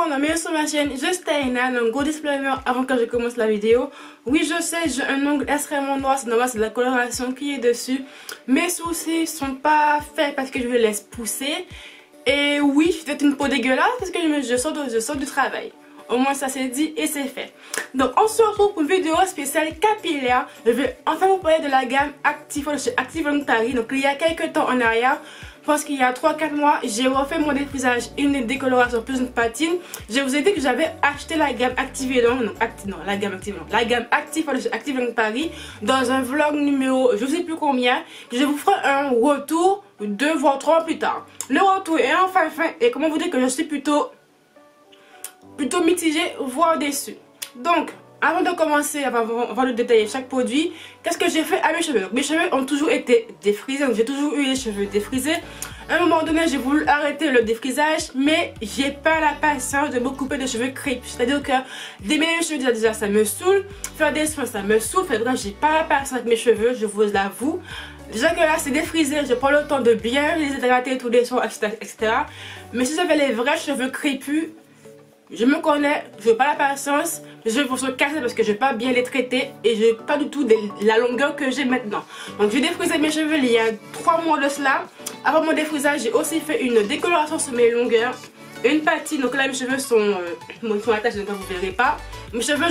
monde, bienvenue sur ma chaîne, je suis Taina, un gros disclaimer avant que je commence la vidéo. Oui, je sais, j'ai un ongle extrêmement noir, c'est normal, c'est de la coloration qui est dessus. Mes sourcils sont pas faits parce que je les laisse pousser. Et oui, j'ai peut-être une peau dégueulasse parce que je sors du travail. Au moins ça c'est dit et c'est fait. Donc on se retrouve pour une vidéo spéciale capillaire. Je vais enfin vous parler de la gamme Active de chez Active Voluntary. Donc il y a quelques temps en arrière, je pense qu'il y a 3-4 mois, j'ai refait mon défrisage et une décoloration plus une patine. Je vous ai dit que j'avais acheté la gamme Active la gamme Active de chez Active Voluntary dans un vlog numéro je ne sais plus combien. Je vous ferai un retour 2 voire 3 mois plus tard. Le retour est enfin fin et comment vous dire que je suis plutôt mitigé, voire déçu. Donc, avant de commencer, avant de détailler chaque produit, qu'est-ce que j'ai fait à mes cheveux? Donc, mes cheveux ont toujours été défrisés, donc j'ai toujours eu les cheveux défrisés. À un moment donné, j'ai voulu arrêter le défrisage, mais j'ai pas la patience de me couper de cheveux crépus. C'est-à-dire que démêler mes cheveux déjà ça me saoule, faire des soins ça me saoule. Bref, j'ai pas la patience avec mes cheveux, je vous l'avoue. Déjà que là c'est défrisé, je prends le temps de bien les hydrater tous les soirs, etc. Mais si j'avais les vrais cheveux crépus, je me connais, je n'ai pas la patience, je vais se casser parce que je n'ai pas bien les traiter et je n'ai pas du tout la longueur que j'ai maintenant. Donc j'ai défrisé mes cheveux il y a 3 mois de cela. Avant mon défrisage, j'ai aussi fait une décoloration sur mes longueurs, une patine. Donc là mes cheveux sont attachés, donc vous ne verrez pas. Mes cheveux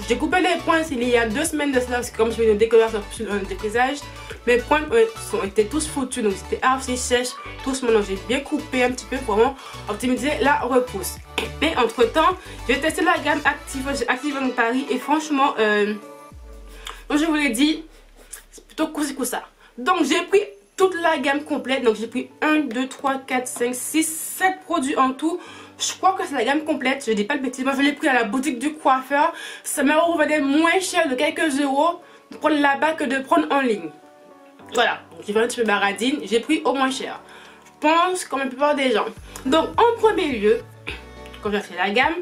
j'ai coupé les pointes il y a 2 semaines de cela parce que comme je fais une décoloration sur un défrisage, mes pointes étaient tous foutus, donc c'était assez sèche. Tous maintenant j'ai bien coupé un petit peu pour vraiment optimiser la repousse. Mais entre temps, j'ai testé la gamme Active Voluntary et franchement, comme je vous l'ai dit, c'est plutôt coussi ça. Donc j'ai pris toute la gamme complète, donc j'ai pris 1, 2, 3, 4, 5, 6, 7 produits en tout. Je crois que c'est la gamme complète, je dis pas le petit, moi je l'ai pris à la boutique du coiffeur. Ça m'a revendu moins cher de quelques euros de prendre là-bas que de prendre en ligne. Voilà, j'ai fait un petit peu baradine, j'ai pris au moins cher. Je pense comme la plupart des gens. Donc en premier lieu, quand j'ai fait la gamme,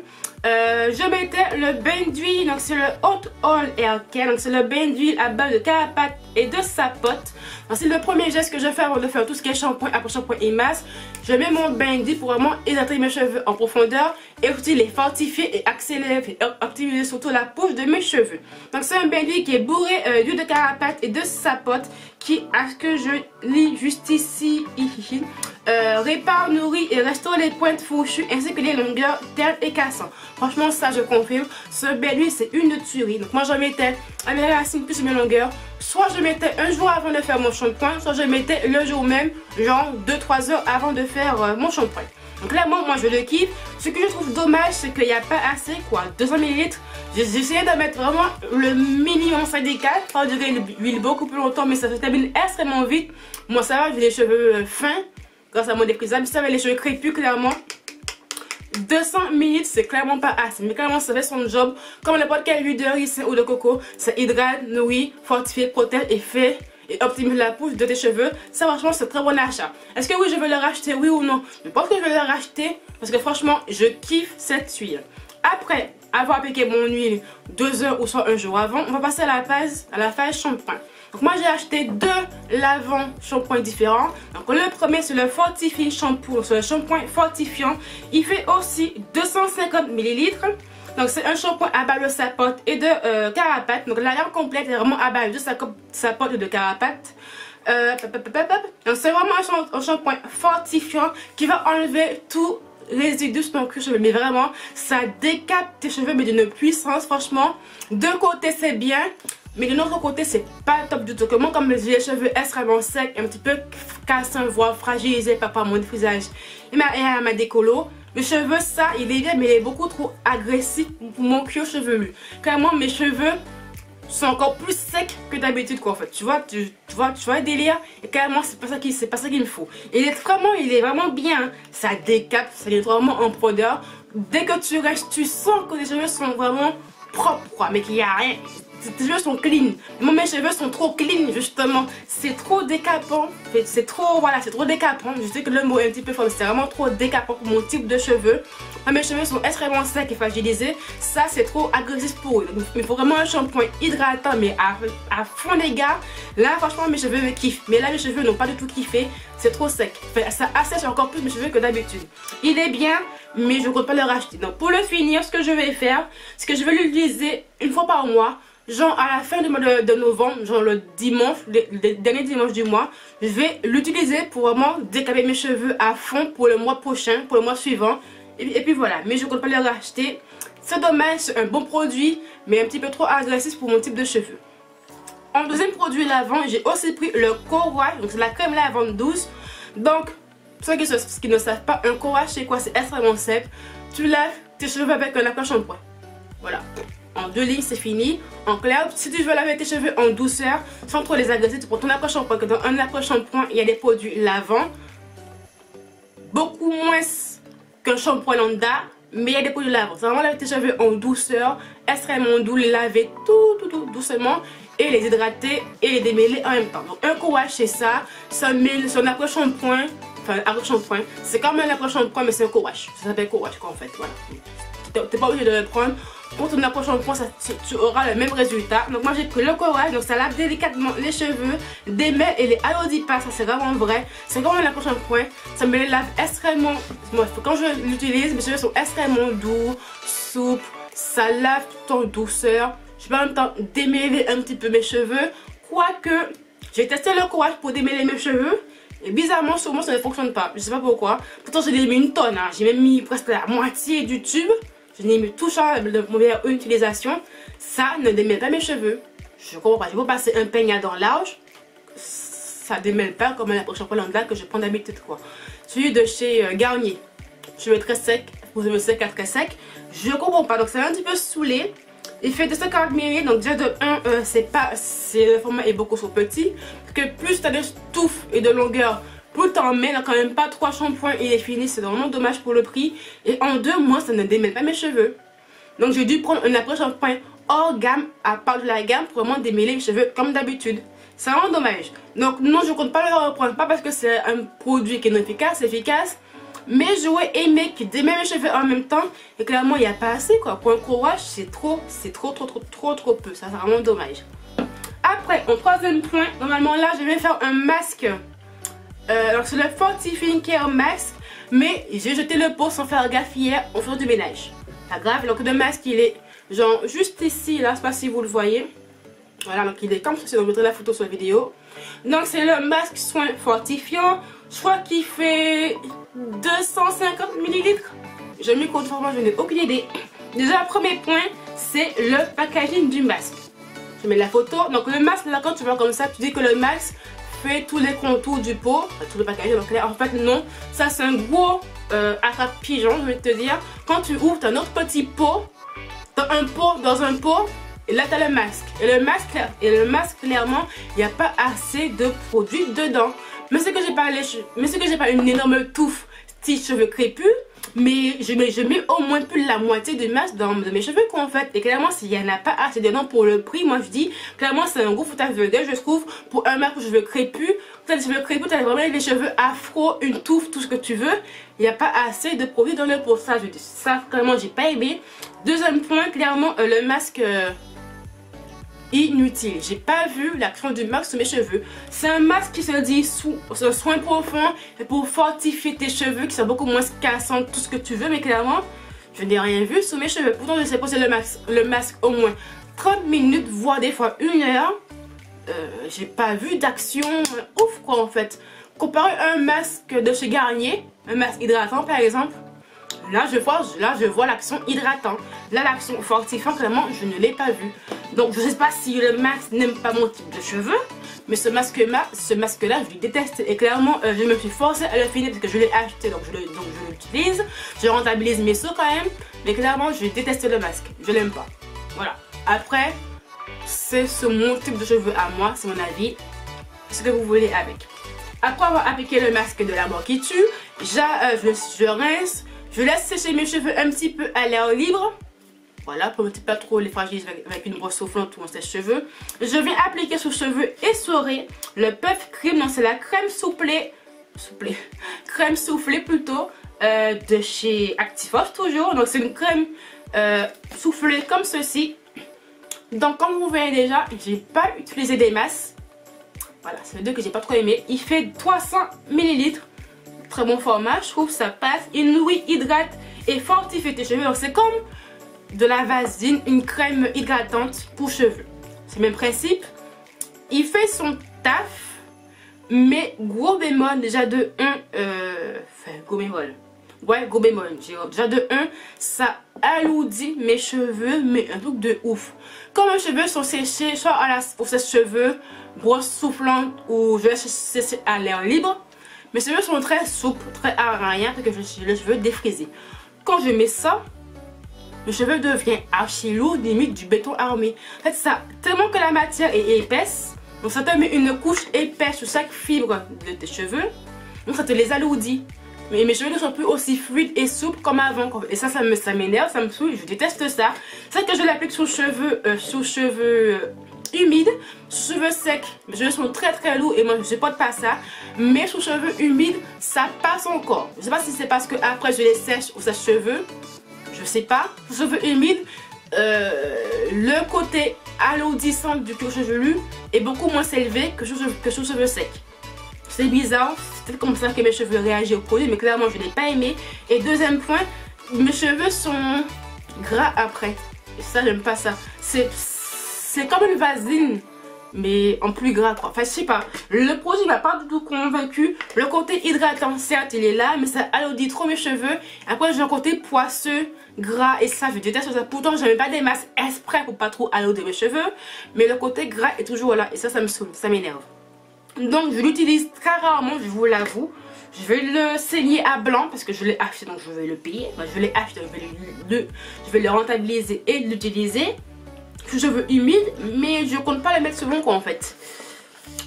je mettais le bain d'huile, donc c'est le Hot Oil Hair Care, donc c'est le bain d'huile à base de carapace et de sapote. C'est le premier geste que je fais avant de faire tout ce qui est shampoing, après shampoing et masque. Je mets mon bain d'huile pour vraiment hydrater mes cheveux en profondeur et aussi les fortifier et accélérer et optimiser surtout la pousse de mes cheveux. Donc c'est un bain d'huile qui est bourré d'huile de carapace et de sapote qui, à ce que je lis juste ici, répare, nourrit et restaure les pointes fourchues ainsi que les longueurs ternes et cassantes. Franchement ça je confirme, ce bain d'huile c'est une tuerie. Donc moi je mettais à mes racines plus mes longueurs. Soit je mettais un jour avant de faire mon shampoing, soit je mettais le jour même, genre 2-3 heures avant de faire mon shampoing. Donc là moi je le kiffe. Ce que je trouve dommage c'est qu'il n'y a pas assez 200 ml. J'ai essayé de mettre vraiment le minimum syndical pour durer l'huile beaucoup plus longtemps, mais ça se termine extrêmement vite. Moi ça va, j'ai les cheveux fins grâce à mon défrisage. Si ça avait les cheveux crépus, clairement 200 ml c'est clairement pas assez, mais clairement ça fait son job comme n'importe quelle huile de ricin ou de coco. Ça hydrate, nourrit, fortifie, protège et fait et optimise la pousse de tes cheveux. Ça franchement c'est très bon achat. Est-ce que oui je vais le racheter, oui ou non? Je pense que je vais le racheter parce que franchement je kiffe cette huile. Après avoir appliqué mon huile 2 heures ou soit un jour avant, on va passer à la phase shampoing. Donc moi j'ai acheté 2 lavants shampoings différents. Donc le premier c'est le Fortifying Shampoo, c'est le shampoing fortifiant. Il fait aussi 250 ml. Donc c'est un shampoing à base de sapote et de carapace. Donc la gamme complète est vraiment à base de sapote et de carapace. Donc c'est vraiment un shampoing fortifiant qui va enlever tout résidus sur ton cheveux, mais vraiment ça décape tes cheveux mais d'une puissance. Franchement d'un côté c'est bien, mais de l'autre côté c'est pas top du tout. Moi comme j'ai les cheveux extrêmement secs, un petit peu cassants, voire fragilisés par mon défrisage et ma décolo, mes cheveux ça il est bien mais il est beaucoup trop agressif pour mon cuir chevelu. Clairement mes cheveux sont encore plus secs que d'habitude en fait. Tu vois le délire. Et carrément c'est pas ça qu'il me faut. Et il est vraiment bien. Ça décape, ça est vraiment en profondeur. Dès que tu restes, tu sens que les cheveux sont vraiment propres quoi. Mais qu'il n'y a rien. tes cheveux sont clean. Moi mes cheveux sont trop clean justement. C'est trop décapant. C'est trop, voilà, c'est trop décapant. Je sais que le mot est un petit peu fort, mais c'est vraiment trop décapant pour mon type de cheveux. Moi, mes cheveux sont extrêmement secs et fragilisés. Ça c'est trop agressif pour eux. Donc, il faut vraiment un shampoing hydratant, mais à fond les gars. Là franchement mes cheveux me kiffent. Mais là mes cheveux n'ont pas du tout kiffé. C'est trop sec. Enfin, ça assèche encore plus mes cheveux que d'habitude. Il est bien, mais je ne compte pas le racheter. Donc pour le finir, ce que je vais faire, c'est que je vais l'utiliser une fois par mois. Genre à la fin du mois de novembre, genre le dimanche, le dernier dimanche du mois, je vais l'utiliser pour vraiment décaper mes cheveux à fond pour le mois prochain, pour le mois suivant. Et puis voilà, mais je ne compte pas le racheter. C'est dommage, c'est un bon produit, mais un petit peu trop agressif pour mon type de cheveux. En deuxième produit lavant, j'ai aussi pris le co-wash, donc c'est la crème lavande douce. Donc, pour ceux qui ne savent pas, un co-wash c'est quoi? C'est extrêmement simple. Tu laves tes cheveux avec un aquashampoing. Voilà. En 2 lignes, c'est fini. En clair, si tu veux laver tes cheveux en douceur, sans trop les agresser, tu prends ton aquashampoing. Dans un aquashampoing, il y a des produits lavants. Beaucoup moins qu'un shampoing lambda, mais il y a des produits lavants. C'est vraiment laver tes cheveux en douceur, extrêmement doux, les laver tout doucement et les hydrater et les démêler en même temps. Donc un co-wash c'est ça, ça mille sur un après-shampoing, enfin après-shampoing, c'est comme un après-shampoing mais c'est un co-wash, ça s'appelle co-wash quoi en fait, voilà. T'es pas obligé de le prendre pour ton après-shampoing, tu auras le même résultat. Donc moi j'ai pris le co-wash, donc ça lave délicatement les cheveux, démêle et les alourdit pas, ça c'est vraiment vrai. C'est comme un après-shampoing, ça me les lave extrêmement, quand je l'utilise mes cheveux sont extrêmement doux, souples, ça lave tout en douceur. Je vais en même temps démêler un petit peu mes cheveux. Quoique, j'ai testé le co-wash pour démêler mes cheveux. Et bizarrement, sur moi, ça ne fonctionne pas. Je sais pas pourquoi. Pourtant, j'ai mis une tonne. Hein. J'ai même mis presque la moitié du tube. Je n'ai mis tout ça de première utilisation. Ça ne démêle pas mes cheveux. Je comprends pas. Je vais passer un peigne à dents large. Ça démêle pas comme un shampoing lambda que je prends d'habitude. Celui de chez Garnier. Cheveux très secs. Pour cheveux secs à très secs. Je comprends pas. Donc, c'est un petit peu saoulé. Il fait 240 ml, donc déjà de 1, le format est beaucoup trop petit. Parce que plus tu as de touffes et de longueur, plus tu en mets, donc quand même pas 3 shampoings et il est fini, c'est vraiment dommage pour le prix. Et en 2 mois, ça ne démêle pas mes cheveux. Donc j'ai dû prendre un après-shampoing hors gamme, à part de la gamme, pour vraiment démêler mes cheveux comme d'habitude. C'est vraiment dommage. Donc non, je compte pas le reprendre, pas parce que c'est un produit qui est non efficace, c'est efficace. Mais j'aurais aimé qu'il démêle mes cheveux en même temps. Et clairement il n'y a pas assez quoi. Pour un co-wash c'est trop peu. Ça c'est vraiment dommage. Après en troisième point, normalement là je vais faire un masque. Alors c'est le Fortifying Care Mask. Mais j'ai jeté le pot sans faire gaffe hier au faire du ménage. Pas grave, donc le masque il est genre juste ici là, je sais pas si vous le voyez. Voilà, donc il est comme ceci, donc je mettrai la photo sur la vidéo. Donc c'est le masque soin fortifiant. Je crois qu'il fait 250 ml. Je m'y compte vraiment, je n'ai aucune idée. Déjà, premier point, c'est le packaging du masque. Je mets la photo. Donc le masque, là, quand tu vois comme ça, tu dis que le masque fait tous les contours du pot, tout le packaging. Donc là, en fait, non. Ça, c'est un gros attrape-pigeon, je vais te dire. Quand tu ouvres, tu as un autre petit pot. Tu as un pot dans un pot. Et là, tu as le masque. Et le masque, clairement, il n'y a pas assez de produits dedans. Mais ce que j'ai pas une énorme touffe style cheveux crépus, mais je mets au moins plus la moitié du masque dans mes cheveux quoi en fait. Et clairement s'il n'y en a pas assez dedans pour le prix, moi je dis clairement c'est un gros foutage de gueule je trouve pour un masque pour cheveux crépus. Tu as des cheveux crépus, tu as vraiment les cheveux afro, une touffe, tout ce que tu veux. Il n'y a pas assez de produits dans le pot. Ça, je dis ça clairement j'ai pas aimé. Deuxième point, clairement le masque... inutile, j'ai pas vu l'action du masque sur mes cheveux. C'est un masque qui se dit un soin profond pour fortifier tes cheveux qui sont beaucoup moins cassants, tout ce que tu veux, mais clairement je n'ai rien vu sur mes cheveux. Pourtant je sais poser le masque au moins 30 minutes voire des fois 1 heure. J'ai pas vu d'action ouf quoi en fait. Comparé à un masque de chez Garnier, un masque hydratant par exemple, là je vois l'action hydratant. Là l'action fortifiant clairement je ne l'ai pas vu. Donc je sais pas si le masque n'aime pas mon type de cheveux, mais ce masque là je le déteste. Et clairement je me suis forcée à le finir parce que je l'ai acheté, donc je l'utilise. Je rentabilise mes sauts quand même, mais clairement je déteste le masque, je l'aime pas. Voilà, après c'est mon type de cheveux à moi, c'est mon avis, ce que vous voulez avec. Après avoir appliqué le masque de la mort qui tue, je rince. Je laisse sécher mes cheveux un petit peu à l'air libre. Voilà, pour ne pas trop les fragiliser avec une brosse soufflante ou un sèche-cheveux. Je viens appliquer sur cheveux essorés le Puff Cream. Donc c'est la crème crème soufflée plutôt de chez Activeoff toujours. Donc c'est une crème soufflée comme ceci. Donc comme vous voyez déjà, j'ai pas utilisé des masses. Voilà, c'est le deux que j'ai pas trop aimé. Il fait 300 ml. Très bon format, je trouve ça passe. Il nourrit, hydrate et fortifie tes cheveux. Donc c'est comme de la vaseline, une crème hydratante pour cheveux. C'est le même principe. Il fait son taf, mais gros bémol déjà de 1. Gros bémol. Ouais, gros bémol. Déjà de 1, ça alourdit mes cheveux, mais un truc de ouf. Quand mes cheveux sont séchés, soit au sèche-cheveux, brosse soufflante ou je vais sécher à l'air libre, mes cheveux sont très souples, très arraillants, parce que j'ai les cheveux défrisés. Quand je mets ça, le cheveu devient archi lourd, limite du béton armé. En fait, ça, tellement que la matière est épaisse, donc ça te met une couche épaisse sur chaque fibre de tes cheveux, donc ça te les alourdit. Mais mes cheveux ne sont plus aussi fluides et souples comme avant. Et ça m'énerve, ça me saoule, je déteste ça. C'est que je l'applique sur cheveux humides, sur cheveux secs. Mes cheveux sont très lourds et moi je supporte pas ça. Mais sur cheveux humides, ça passe encore. Je sais pas si c'est parce que après je les sèche ou sèche-cheveux. Je sais pas. Sur cheveux humides, le côté alourdissant du cuir chevelu est beaucoup moins élevé que sur cheveux secs. C'est bizarre, c'est comme ça que mes cheveux réagissent au produit, mais clairement je n'ai pas aimé. Et deuxième point, mes cheveux sont gras après. Et ça, j'aime pas ça. C'est comme une vaseline, mais en plus gras quoi. Enfin, je sais pas. Le produit m'a pas du tout convaincu. Le côté hydratant, certes, il est là, mais ça alourdit trop mes cheveux. Après, j'ai un côté poisseux, gras, et ça, je déteste ça. Pourtant, je mets pas des masques exprès pour pas trop alourdir mes cheveux, mais le côté gras est toujours là. Et ça me saoule, ça m'énerve. Donc je l'utilise très rarement, je vous l'avoue. Je vais le saigner à blanc parce que je l'ai acheté, donc je vais le payer. Enfin, je l'ai acheté, je vais le rentabiliser et l'utiliser. Je veux humide, mais je compte pas le mettre souvent quoi en fait.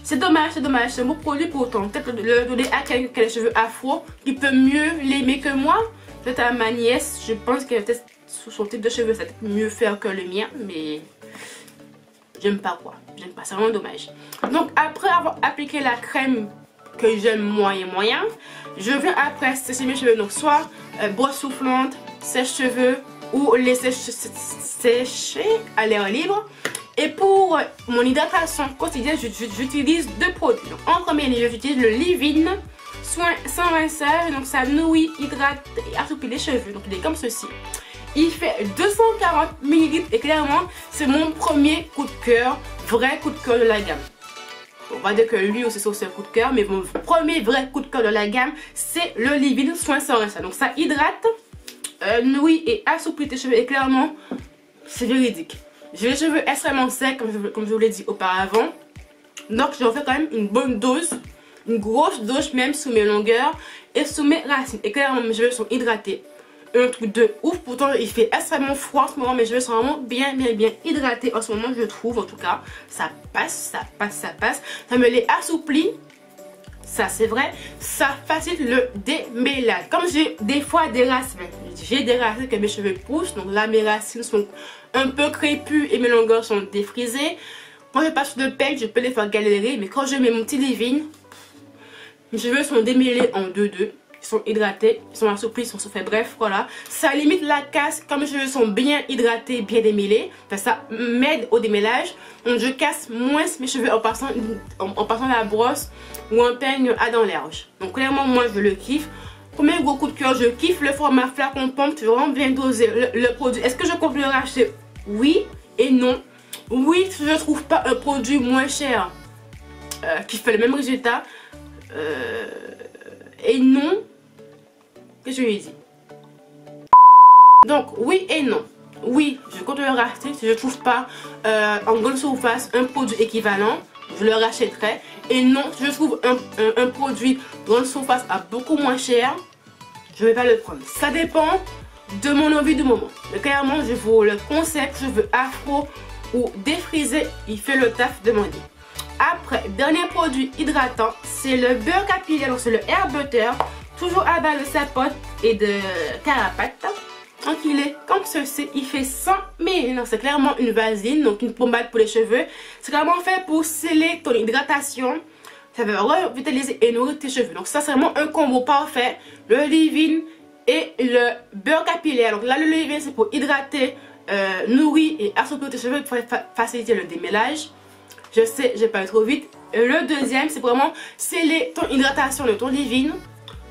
C'est dommage, c'est un beau produit pourtant. Peut-être le donner à quelqu'un qui a les cheveux afro, qui peut mieux l'aimer que moi. Peut-être à ma nièce, je pense qu'elle peut-être sous son type de cheveux, ça peut être mieux faire que le mien, mais j'aime pas quoi. J'aime pas, c'est vraiment dommage. Donc après avoir appliqué la crème que j'aime moyen, je viens après sécher mes cheveux. Donc soit brosse soufflante, sèche-cheveux ou les sécher à l'air libre. Et pour mon hydratation quotidienne, j'utilise deux produits. Donc, en premier lieu, j'utilise le leave-in soin sans rinçage. Donc ça nourrit, hydrate et assouplit les cheveux. Donc il est comme ceci. Il fait 240 ml et clairement c'est mon premier coup de cœur, vrai coup de cœur de la gamme. On va dire que lui aussi c'est un coup de cœur, mais mon premier vrai coup de cœur de la gamme c'est le leave-in soin sans rinçage. Donc ça hydrate, nourrit et assouplit tes cheveux et clairement c'est véridique. J'ai les cheveux extrêmement secs comme je vous l'ai dit auparavant. Donc j'en fais quand même une bonne dose, une grosse dose même sous mes longueurs et sous mes racines. Et clairement mes cheveux sont hydratés. Un truc de ouf, pourtant il fait extrêmement froid en ce moment, mes cheveux sont vraiment bien hydratés en ce moment, je trouve. En tout cas ça passe, ça me les assouplit, ça c'est vrai, ça facilite le démêlage. Comme j'ai des fois des racines, que mes cheveux poussent, donc là mes racines sont un peu crépues et mes longueurs sont défrisées. Quand je passe le peigne, je peux les faire galérer, mais quand je mets mon petit leave-in, mes cheveux sont démêlés en 2-2. Ils sont hydratés, ils sont assouplis, ils sont soufflés, bref, voilà. Ça limite la casse, comme mes cheveux sont bien hydratés, bien démêlés. Enfin, ça m'aide au démêlage. Donc je casse moins mes cheveux en passant la brosse ou un peigne à dents larges. Donc clairement, moi, je le kiffe. Premier gros coup de cœur, je kiffe le format flacon pompe, c'est vraiment bien dosé le produit. Est-ce que je compte le racheter? Oui et non. Oui, je ne trouve pas un produit moins cher qui fait le même résultat. Et non, que je lui ai dit. Donc oui et non. Oui, je compte le racheter si je ne trouve pas en grande surface un produit équivalent, je le rachèterai. Et non, si je trouve un produit grande surface à beaucoup moins cher, je ne vais pas le prendre. Ça dépend de mon envie du moment. Mais clairement, je vous le conseille, je veux afro ou défrisé, il fait le taf demandé. Après, dernier produit hydratant, c'est le beurre capillaire, donc c'est le Hair Butter, toujours à base de sapote et de carapate. Donc il est comme ceci, il fait 100 000. C'est clairement une vaseline, donc une pommade pour les cheveux. C'est clairement fait pour sceller ton hydratation. Ça va revitaliser et nourrir tes cheveux. Donc ça c'est vraiment un combo parfait. Le leave-in et le beurre capillaire. Donc là le leave-in c'est pour hydrater, nourrir et assouplir tes cheveux pour faciliter le démêlage. Je sais, j'ai pas trop vite. Le deuxième c'est vraiment sceller ton hydratation de ton leave-in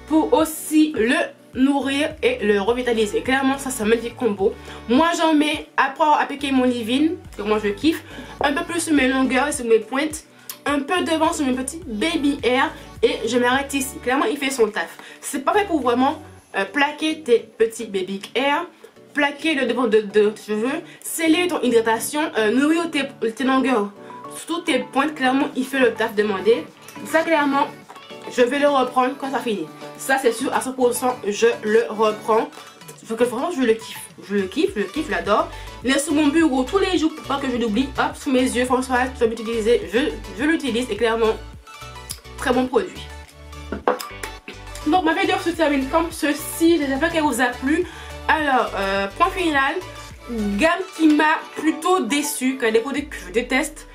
pour aussi le nourrir et le revitaliser. Clairement ça c'est un magnifique combo. Moi j'en mets après avoir appliqué mon leave-in, que moi je kiffe, un peu plus sur mes longueurs et sur mes pointes, un peu devant sur mes petits baby hair et je m'arrête ici. Clairement il fait son taf. C'est parfait pour vraiment plaquer tes petits baby hair, plaquer le devant de tes cheveux, sceller ton hydratation, nourrir tes longueurs, surtout tes pointes. Clairement il fait le taf demandé. Ça clairement je vais le reprendre quand ça finit. Ça c'est sûr à 100% je le reprends. Parce que vraiment je le kiffe. Je le kiffe, je l'adore. Il est sur mon bureau tous les jours pour pas que je l'oublie. Hop, sous mes yeux, François, tu vas l'utiliser. Je l'utilise et clairement très bon produit. Donc ma vidéo se termine comme ceci. J'espère qu'elle vous a plu. Alors, point final. Gamme qui m'a plutôt déçue. Car il y a des produits que je déteste.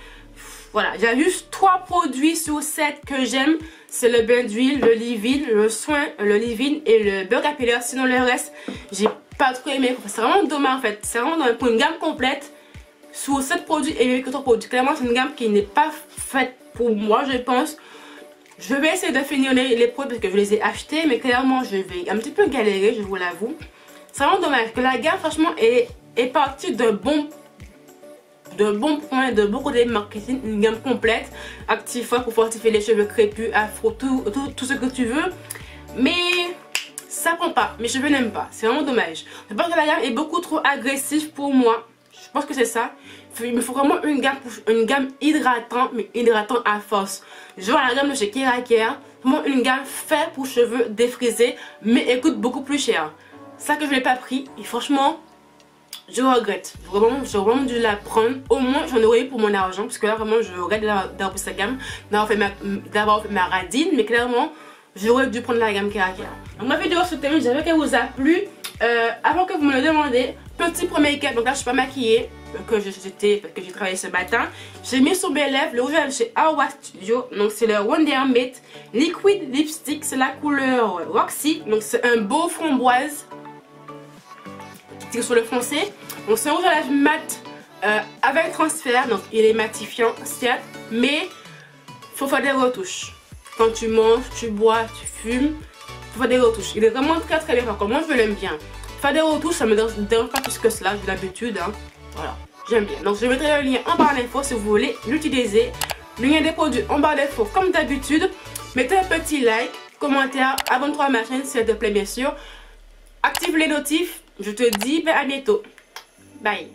Voilà, j'ai juste 3 produits sur 7 que j'aime. C'est le bain d'huile, le leave-in, le soin, le leave-in et le beurre capillaire. Sinon le reste, j'ai pas trop aimé. C'est vraiment dommage en fait. C'est vraiment pour une gamme complète. Sur 7 produits et 8 produits. Clairement, c'est une gamme qui n'est pas faite pour moi, je pense. Je vais essayer de finir les produits parce que je les ai achetés. Mais clairement, je vais un petit peu galérer, je vous l'avoue. C'est vraiment dommage que la gamme, franchement, est partie de bons points, de beaucoup de marketing, une gamme complète, actif pour fortifier les cheveux crépus, afro, tout ce que tu veux, mais ça prend pas, mes cheveux n'aiment pas, c'est vraiment dommage. Je pense que la gamme est beaucoup trop agressive pour moi, je pense que c'est ça. Il me faut vraiment une gamme hydratante, mais hydratante à force. Je vois la gamme de chez Kerakier, vraiment une gamme faite pour cheveux défrisés, mais elle coûte beaucoup plus cher. Ça que je l'ai pas pris, et franchement je regrette, vraiment, j'aurais vraiment dû la prendre. Au moins j'en aurais eu pour mon argent. Parce que là vraiment je regrette d'avoir pris sa gamme, d'avoir fait ma radine. Mais clairement j'aurais dû prendre la gamme Kerakier. Donc ma vidéo se termine, j'espère qu'elle vous a plu. Avant que vous me le demandiez, petit premier make-up. Donc là je suis pas maquillée, parce que j'ai travaillé ce matin. J'ai mis sur mes lèvres le rouge à lèvres chez Awa Studio. Donc c'est le Wonder Matte Liquid Lipstick. C'est la couleur Waxy. Donc c'est un beau framboise sur le foncé. Donc c'est un rouge à lèvres mat avec transfert. Donc il est matifiant certes, mais faut faire des retouches. Quand tu manges, tu bois, tu fumes, faut faire des retouches. Il est vraiment très très bien. Par contre moi je l'aime bien. Faire des retouches ça me dérange pas plus que cela, j'ai l'habitude hein. Voilà, j'aime bien. Donc je mettrai le lien en barre d'infos si vous voulez l'utiliser. Le lien des produits en barre d'infos comme d'habitude. Mettez un petit like, commentaire, abonne-toi à ma chaîne s'il te plaît bien sûr. Active les notifs. Je te dis à bientôt. Bye.